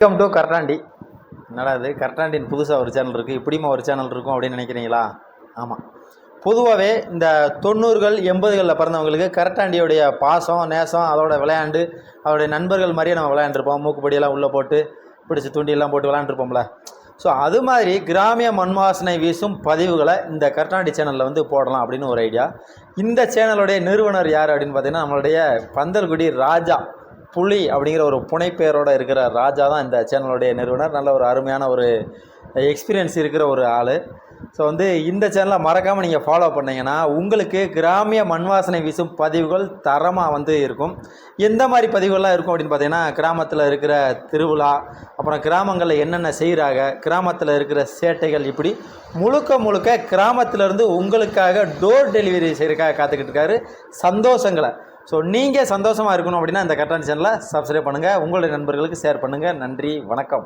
Welcome to கரட்டாண்டி. என்னடா இது கரட்டாண்டின் புதுசாக ஒரு சேனல் இருக்குது, இப்படியுமா ஒரு சேனல் இருக்கும் அப்படின்னு நினைக்கிறீங்களா? ஆமாம், பொதுவாகவே இந்த 90கள் 80களில் பிறந்தவங்களுக்கு கரட்டாண்டியோடைய பாசம் நேசம் அதோட விளையாண்டு அதோடைய நண்பர்கள் மாதிரியே நம்ம விளையாண்டுருப்போம். மூக்குப்படியெல்லாம் உள்ளே போட்டு பிடிச்சி தூண்டியெல்லாம் போட்டு விளையாண்டுருப்போம்ல. ஸோ அது மாதிரி கிராமிய மண் வாசனை வீசும் பதிவுகளை இந்த கரட்டாண்டி சேனலில் வந்து போடலாம் அப்படின்னு ஒரு ஐடியா. இந்த சேனலுடைய நிறுவனர் யார் அப்படின்னு பார்த்தீங்கன்னா நம்மளுடைய பந்தல்குடி ராஜா புலி அப்படிங்கிற ஒரு புனைப்பெயரோடு இருக்கிற ராஜா தான் இந்த சேனலுடைய நிறுவனர். நல்ல ஒரு அருமையான ஒரு எக்ஸ்பீரியன்ஸ் இருக்கிற ஒரு ஆள். ஸோ வந்து இந்த சேனலை மறக்காமல் நீங்கள் ஃபாலோ பண்ணிங்கன்னா உங்களுக்கு கிராமிய மண் வாசனை வீசும் பதிவுகள் தரமாக வந்து இருக்கும். எந்த மாதிரி பதிவுகள்லாம் இருக்கும் அப்படின்னு பார்த்தீங்கன்னா, கிராமத்தில் இருக்கிற திருவிழா, அப்புறம் கிராமங்களில் என்னென்ன செய்கிறாங்க, கிராமத்தில் இருக்கிற சேட்டைகள், இப்படி முழுக்க கிராமத்திலேருந்து உங்களுக்காக டோர் டெலிவரி செய்கிறக்காக காத்துக்கிட்டு இருக்காரு சந்தோஷங்களை. ஸோ நீங்கள் சந்தோஷமாக இருக்கணும் அப்படின்னா இந்த கரட்டாண்டி சேனலை சப்ஸ்கிரைப் பண்ணுங்கள், உங்களுடைய நண்பர்களுக்கு ஷேர் பண்ணுங்கள். நன்றி, வணக்கம்.